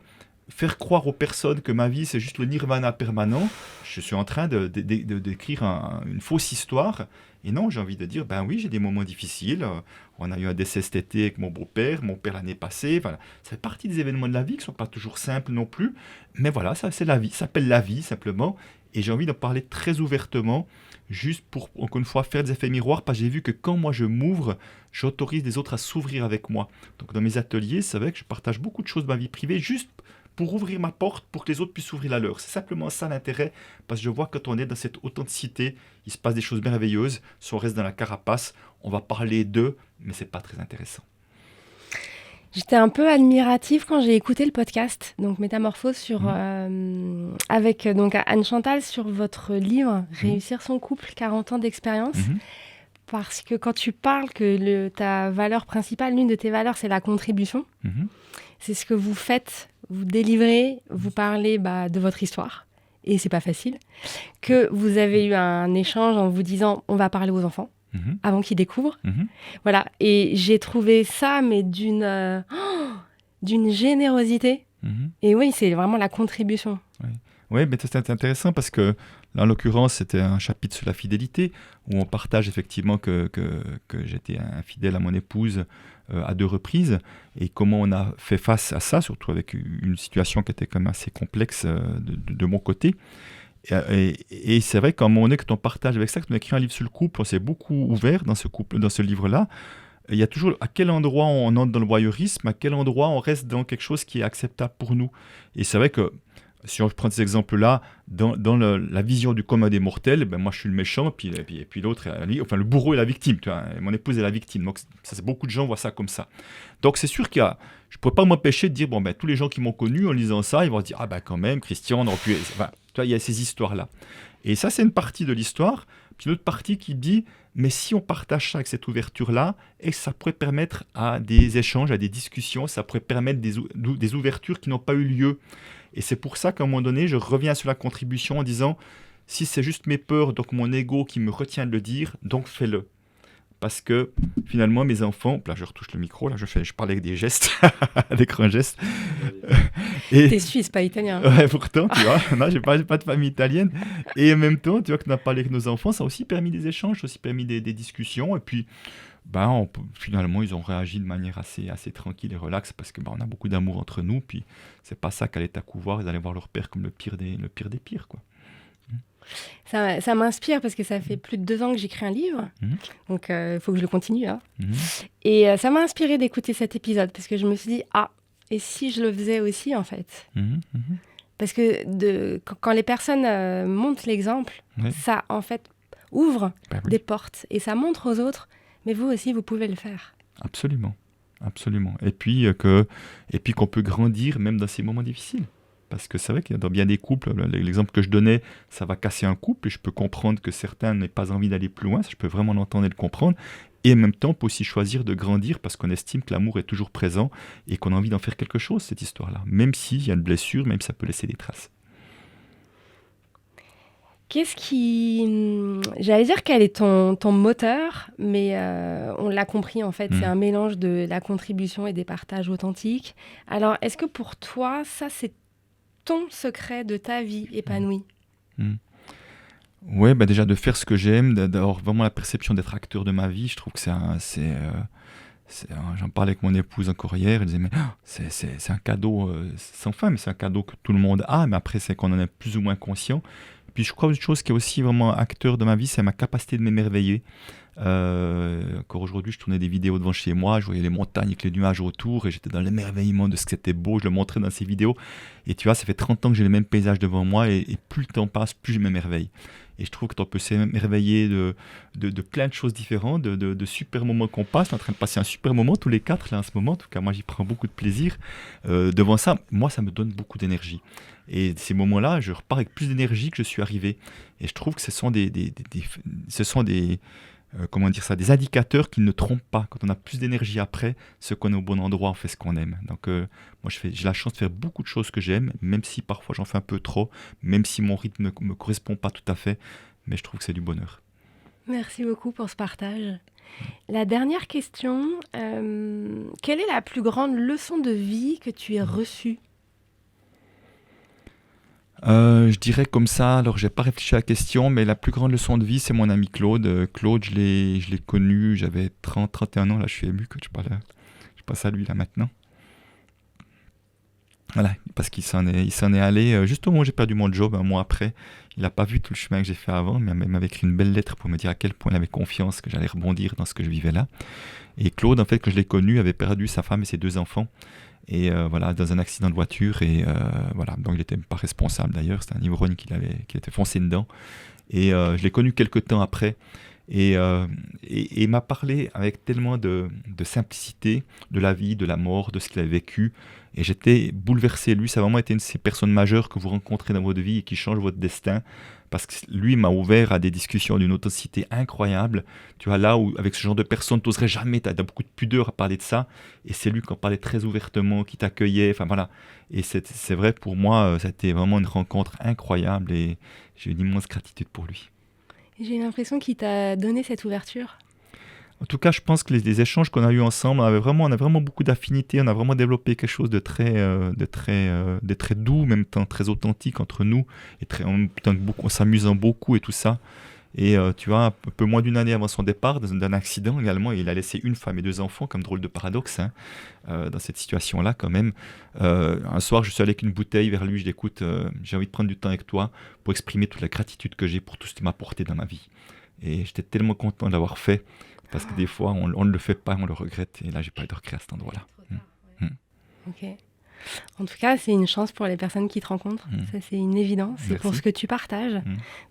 faire croire aux personnes que ma vie, c'est juste le nirvana permanent, je suis en train d'écrire une fausse histoire. Et non, j'ai envie de dire, oui, j'ai des moments difficiles. On a eu un décès cet été avec mon beau-père, mon père l'année passée. Voilà. Ça fait partie des événements de la vie qui ne sont pas toujours simples non plus. Mais voilà, ça c'est la vie, ça s'appelle la vie simplement. Et j'ai envie d'en parler très ouvertement, juste pour, encore une fois, faire des effets miroirs, parce que j'ai vu que quand moi je m'ouvre, j'autorise les autres à s'ouvrir avec moi. Donc dans mes ateliers, c'est vrai que je partage beaucoup de choses de ma vie privée, juste pour ouvrir ma porte, pour que les autres puissent ouvrir la leur. C'est simplement ça l'intérêt, parce que je vois que quand on est dans cette authenticité, il se passe des choses merveilleuses. Si on reste dans la carapace, on va parler d'eux, mais ce n'est pas très intéressant. J'étais un peu admirative quand j'ai écouté le podcast, donc Métamorphose, avec donc Anne Chantal sur votre livre Réussir son couple, 40 ans d'expérience. Parce que quand tu parles que ta valeur principale, l'une de tes valeurs, c'est la contribution, c'est ce que vous faites, vous délivrez, vous parlez de votre histoire, et c'est pas facile, que vous avez eu un échange en vous disant on va parler aux enfants. Avant qu'ils découvrent. Voilà. Et j'ai trouvé ça, mais d'une générosité. Et oui, c'est vraiment la contribution. Oui, mais c'est intéressant parce que, là, en l'occurrence, c'était un chapitre sur la fidélité, où on partage effectivement que j'étais infidèle à mon épouse à 2 reprises, et comment on a fait face à ça, surtout avec une situation qui était quand même assez complexe de mon côté. Et c'est vrai qu'à un moment donné, quand on partage avec ça, quand on écrit un livre sur le couple, on s'est beaucoup ouvert dans ce livre-là. Il y a toujours à quel endroit on entre dans le voyeurisme, à quel endroit on reste dans quelque chose qui est acceptable pour nous. Et c'est vrai que si on prend ces exemples-là, dans la vision du commun des mortels, moi je suis le méchant, puis l'autre, le bourreau est la victime, tu vois, mon épouse est la victime. Donc beaucoup de gens voient ça comme ça. Donc c'est sûr je ne pourrais pas m'empêcher de dire, tous les gens qui m'ont connu en lisant ça, ils vont se dire, quand même, Christian, on aurait pu... tu vois, il y a ces histoires-là. Et ça, c'est une partie de l'histoire. Puis une autre partie qui dit, mais si on partage ça avec cette ouverture-là, et ça pourrait permettre à des échanges, à des discussions, ça pourrait permettre des ouvertures qui n'ont pas eu lieu. Et c'est pour ça qu'à un moment donné, je reviens sur la contribution en disant, si c'est juste mes peurs, donc mon ego qui me retient de le dire, donc fais-le. Parce que finalement, mes enfants, là je retouche le micro, là je parle avec des gestes, avec grands gestes. T'es suisse, pas italien. Ouais, pourtant, tu vois, non, j'ai pas de famille italienne. Et en même temps, tu vois, qu'on a parlé avec nos enfants, ça a aussi permis des échanges, ça a aussi permis des discussions. Et puis, finalement, ils ont réagi de manière assez tranquille et relaxe parce que on a beaucoup d'amour entre nous. Puis, c'est pas ça qu'aller à couvoir, ils allaient voir leur père comme le pire des pires, quoi. Ça m'inspire parce que ça fait plus de 2 ans que j'écris un livre, donc il faut que je le continue. Et ça m'a inspiré d'écouter cet épisode parce que je me suis dit, et si je le faisais aussi en fait Parce que quand les personnes montrent l'exemple, ça en fait ouvre des portes et ça montre aux autres, mais vous aussi vous pouvez le faire. Absolument, absolument. Et puis qu'on peut grandir même dans ces moments difficiles. Parce que c'est vrai qu'il y a dans bien des couples, l'exemple que je donnais, ça va casser un couple et je peux comprendre que certains n'aient pas envie d'aller plus loin, ça, je peux vraiment l'entendre et le comprendre. Et en même temps, on peut aussi choisir de grandir parce qu'on estime que l'amour est toujours présent et qu'on a envie d'en faire quelque chose, cette histoire-là. Même s'il y a une blessure, même si ça peut laisser des traces. J'allais dire quel est ton moteur, mais on l'a compris en fait, c'est un mélange de la contribution et des partages authentiques. Alors, est-ce que pour toi, ça c'est ton secret de ta vie épanouie? Ouais, déjà de faire ce que j'aime, d'avoir vraiment la perception d'être acteur de ma vie, je trouve que j'en parlais avec mon épouse encore hier, elle disait mais c'est un cadeau sans fin, mais c'est un cadeau que tout le monde a, mais après c'est qu'on en est plus ou moins conscient. Puis je crois une chose qui est aussi vraiment acteur de ma vie, c'est ma capacité de m'émerveiller. Encore aujourd'hui, je tournais des vidéos devant chez moi, je voyais les montagnes avec les nuages autour et j'étais dans l'émerveillement de ce que c'était beau, je le montrais dans ces vidéos. Et tu vois, ça fait 30 ans que j'ai le même paysage devant moi et plus le temps passe, plus je m'émerveille. Et je trouve que tu peux s'émerveiller de plein de choses différentes, de super moments qu'on passe. On est en train de passer un super moment tous les 4 là en ce moment. En tout cas, moi j'y prends beaucoup de plaisir. Devant ça, moi ça me donne beaucoup d'énergie. Et ces moments-là, je repars avec plus d'énergie que je suis arrivé. Et je trouve que ce sont des indicateurs qui ne trompent pas. Quand on a plus d'énergie après, c'est qu'on est au bon endroit, on fait ce qu'on aime. Donc moi j'ai la chance de faire beaucoup de choses que j'aime, même si parfois j'en fais un peu trop, même si mon rythme ne me correspond pas tout à fait, mais je trouve que c'est du bonheur. Merci beaucoup pour ce partage. La dernière question, quelle est la plus grande leçon de vie que tu aies reçue ? Je dirais comme ça, alors j'ai pas réfléchi à la question, mais la plus grande leçon de vie, c'est mon ami Claude. Claude, je l'ai connu, j'avais 31 ans, là je suis ému que je passe à lui là maintenant. Voilà, parce qu'il s'en est allé juste au moment où j'ai perdu mon job, un mois après. Il n'a pas vu tout le chemin que j'ai fait avant, mais il m'avait écrit une belle lettre pour me dire à quel point il avait confiance que j'allais rebondir dans ce que je vivais là. Et Claude, en fait, quand je l'ai connu, avait perdu sa femme et ses 2 enfants. Et dans un accident de voiture. Et donc il n'était pas responsable d'ailleurs. C'était un ivrogne qui était foncé dedans. Et je l'ai connu quelques temps après. Et il m'a parlé avec tellement de simplicité de la vie, de la mort, de ce qu'il a vécu. Et j'étais bouleversé. Lui, ça a vraiment été une de ces personnes majeures que vous rencontrez dans votre vie et qui changent votre destin. Parce que lui m'a ouvert à des discussions d'une authenticité incroyable. Tu vois, là où, avec ce genre de personnes, tu n'oserais jamais, tu as beaucoup de pudeur à parler de ça. Et c'est lui qui en parlait très ouvertement, qui t'accueillait. Enfin voilà. Et c'est vrai, pour moi, c'était vraiment une rencontre incroyable et j'ai une immense gratitude pour lui. J'ai l'impression qu'il t'a donné cette ouverture. En tout cas, je pense que les échanges qu'on a eus ensemble, on a vraiment beaucoup d'affinités, on a vraiment développé quelque chose de très doux, même temps très authentique entre nous, et en même temps en s'amusant beaucoup et tout ça. Et tu vois, un peu moins d'une année avant son départ, d'un accident également, il a laissé une femme et 2 enfants, comme drôle de paradoxe, hein, dans cette situation-là quand même. Un soir, je suis allé avec une bouteille vers lui, je dis écoute, j'ai envie de prendre du temps avec toi pour exprimer toute la gratitude que j'ai pour tout ce que tu m'as apporté dans ma vie. Et j'étais tellement content de l'avoir fait. Parce que des fois, on ne le fait pas, on le regrette. Et là, j'ai pas eu de regret à cet endroit-là. Ok. En tout cas, c'est une chance pour les personnes qui te rencontrent. Ça, c'est une évidence. C'est pour ce que tu partages.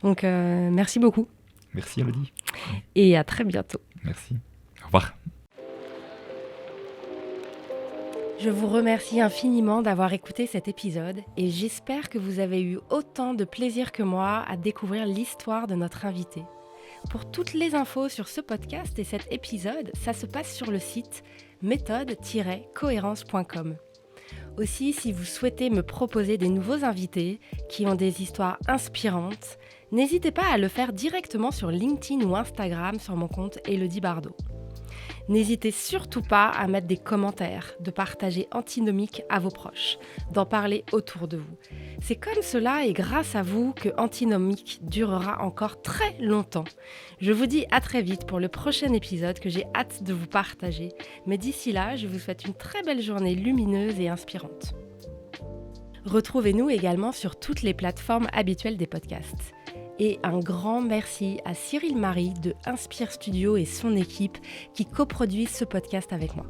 Donc, merci beaucoup. Merci, Elodie. Et à très bientôt. Merci. Au revoir. Je vous remercie infiniment d'avoir écouté cet épisode et j'espère que vous avez eu autant de plaisir que moi à découvrir l'histoire de notre invité. Pour toutes les infos sur ce podcast et cet épisode, ça se passe sur le site méthode-cohérence.com. Aussi, si vous souhaitez me proposer des nouveaux invités qui ont des histoires inspirantes, n'hésitez pas à le faire directement sur LinkedIn ou Instagram sur mon compte Elodie Bardot. N'hésitez surtout pas à mettre des commentaires, de partager Antinomique à vos proches, d'en parler autour de vous. C'est comme cela et grâce à vous que Antinomique durera encore très longtemps. Je vous dis à très vite pour le prochain épisode que j'ai hâte de vous partager. Mais d'ici là, je vous souhaite une très belle journée lumineuse et inspirante. Retrouvez-nous également sur toutes les plateformes habituelles des podcasts. Et un grand merci à Cyril Marie de Inspire Studio et son équipe qui coproduisent ce podcast avec moi.